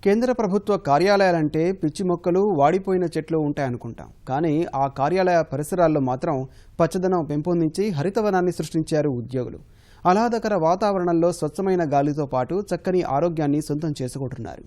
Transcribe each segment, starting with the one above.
కేంద్ర ప్రభుత్వ కార్యాలయాలంటే పిచ్చి మొక్కలు వాడిపోయిన చెట్లు ఉంటాయనుకుంటాం. కానీ ఆ కార్యాలయ పరిసరాల్లో మాత్రం పచ్చదనం పెంపొందించి హరితవనాన్ని సృష్టించారు ఉద్యోగులు. ఆహ్లాదకర వాతావరణంలో స్వచ్ఛమైన గాలితో పాటు చక్కని ఆరోగ్యాన్ని సొంతం చేసుకుంటున్నారు.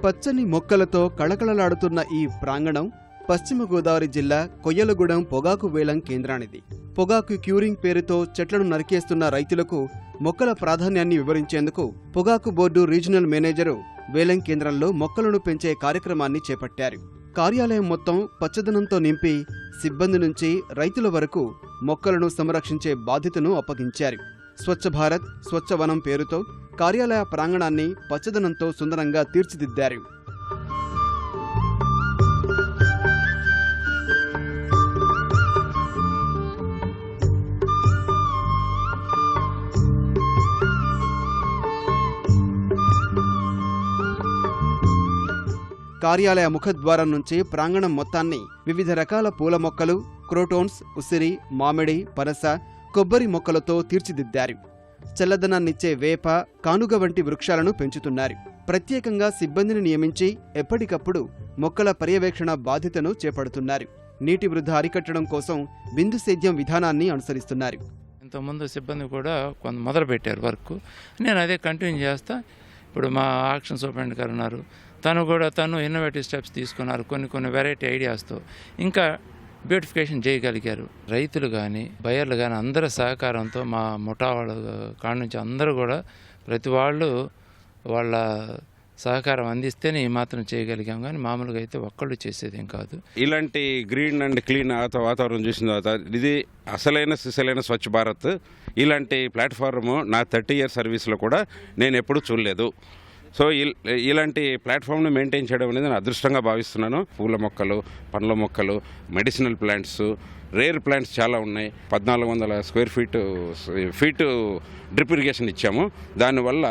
పచ్చని మొక్కలతో కళకళలాడుతున్న ఈ ప్రాంగణం పశ్చిమ గోదావరి జిల్లా కొయ్యలగూడెం పొగాకు వేలం కేంద్రానిది. పొగాకు క్యూరింగ్ పేరుతో చెట్లను నరికేస్తున్న రైతులకు మొక్కల ప్రాధాన్యాన్ని వివరించేందుకు పొగాకు బోర్డు రీజనల్ మేనేజరు వేలం కేంద్రంలో మొక్కలను పెంచే కార్యక్రమాన్ని చేపట్టారు. కార్యాలయం మొత్తం పచ్చదనంతో నింపి సిబ్బంది నుంచి రైతుల వరకు మొక్కలను సంరక్షించే బాధ్యతను అప్పగించారు. స్వచ్ఛ భారత్ స్వచ్ఛ వనం పేరుతో కార్యాలయ ప్రాంగణాన్ని పచ్చదనంతో సుందరంగా తీర్చిదిద్దారు. కార్యాలయ ముఖద్వారం నుంచి ప్రాంగణం మొత్తాన్ని వివిధ రకాల పూల మొక్కలు, క్రోటోన్స్, ఉసిరి, మామిడి, పనస, కొబ్బరి మొక్కలతో తీర్చిదిద్దారు. చల్లదనాన్నిచ్చే వేప, కానుగ వంటి వృక్షాలను పెంచుతున్నారు. ప్రత్యేకంగా సిబ్బందిని నియమించి ఎప్పటికప్పుడు మొక్కల పర్యవేక్షణ బాధ్యతను చేపడుతున్నారు. నీటి వృధా అరికట్టడం కోసం బిందు సేద్యం విధానాన్ని అనుసరిస్తున్నారు. ఇంతకుముందు సిబ్బంది కూడా కొంత మొదలుపెట్టారు వర్క్. నేను అదే కంటిన్యూ చేస్తా. ఇప్పుడు మా ఆక్షన్ సూపరింటెండెంట్ గారు ఉన్నారు, తను ఇన్నోవేటివ్ స్టెప్స్ తీసుకున్నారు. కొన్ని వెరైటీ ఐడియాస్తో ఇంకా బ్యూటిఫికేషన్ చేయగలిగారు. రైతులు కానీ బయర్లు కానీ అందరి సహకారంతో మా ముఠా వాళ్ళ కాడ నుంచి అందరూ కూడా ప్రతి వాళ్ళు వాళ్ళ సహకారం అందిస్తేనే ఈ మాత్రం చేయగలిగాం. కానీ మామూలుగా అయితే ఒక్కళ్ళు చేసేదేం కాదు. ఇలాంటి గ్రీన్ అండ్ క్లీన్ వాతావరణం చూసిన తర్వాత ఇది అసలైన స్వచ్ఛ భారత్. ఇలాంటి ప్లాట్ఫామ్ నా 30 years సర్వీస్లో కూడా నేను ఎప్పుడూ చూడలేదు. సో ఇలాంటి ప్లాట్ఫామ్ను మెయింటైన్ చేయడం అనేది నేను అదృష్టంగా భావిస్తున్నాను. పూల మొక్కలు, పండ్ల మొక్కలు, మెడిసినల్ ప్లాంట్స్, రేర్ ప్లాంట్స్ చాలా ఉన్నాయి. 1400 square feet డ్రిప్ ఇరిగేషన్ ఇచ్చాము. దానివల్ల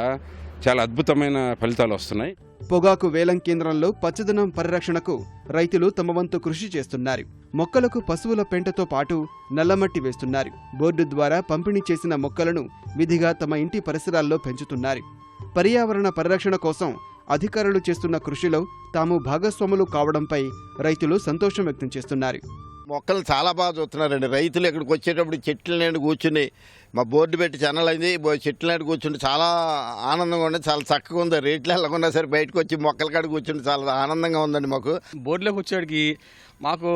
చాలా అద్భుతమైన ఫలితాలు వస్తున్నాయి. పొగాకు వేలం కేంద్రంలో పచ్చదనం పరిరక్షణకు రైతులు తమ వంతు కృషి చేస్తున్నారు. మొక్కలకు పశువుల పెంటతో పాటు నల్లమట్టి వేస్తున్నారు. బోర్డు ద్వారా పంపిణీ చేసిన మొక్కలను విధిగా తమ ఇంటి పరిసరాల్లో పెంచుతున్నారు. పర్యావరణ పరిరక్షణ కోసం అధికారులు చేస్తున్న కృషిలో తాము భాగస్వాములు కావడంపై రైతులు సంతోషం వ్యక్తం చేస్తున్నారు. మొక్కలు చాలా బాగా చూస్తున్నారండి. రైతులు ఇక్కడికి వచ్చేటప్పుడు చెట్ల నేడు కూర్చుని మా బోర్డు పెట్టి ఛానల్ అయింది, చెట్ల నేడు కూర్చుంటే చాలా ఆనందంగా ఉంది. చాలా చక్కగా ఉంది. రేట్లు వెళ్ళకుండా సరే బయటకు వచ్చి మొక్కల కాడ కూర్చుంటే చాలా ఆనందంగా ఉందండి. మాకు బోర్డులోకి వచ్చేటికి మాకు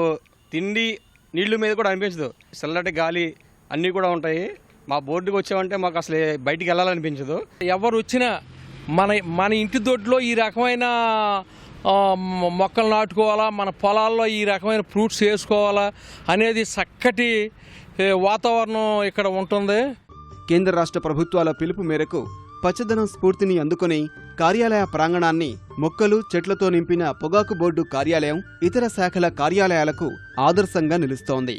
తిండి నీళ్లు మీద కూడా అనిపించదు. చల్లటి గాలి అన్నీ కూడా ఉంటాయి. మా బోర్డుకి వచ్చామంటే మాకు అసలు బయటికి వెళ్ళాలనిపించదు. ఎవరు వచ్చినా మన ఇంటి దొడ్లో ఈ రకమైన మొక్కలు నాటుకోవాలా, మన పొలాల్లో ఈ రకమైన ఫ్రూట్స్ వేసుకోవాలా అనేది చక్కటి వాతావరణం ఇక్కడ ఉంటుంది. కేంద్ర రాష్ట్ర ప్రభుత్వాల పిలుపు మేరకు పచ్చదనం స్ఫూర్తిని అందుకుని కార్యాలయ ప్రాంగణాన్ని మొక్కలు, చెట్లతో నింపిన పొగాకు బోర్డు కార్యాలయం ఇతర శాఖల కార్యాలయాలకు ఆదర్శంగా నిలుస్తోంది.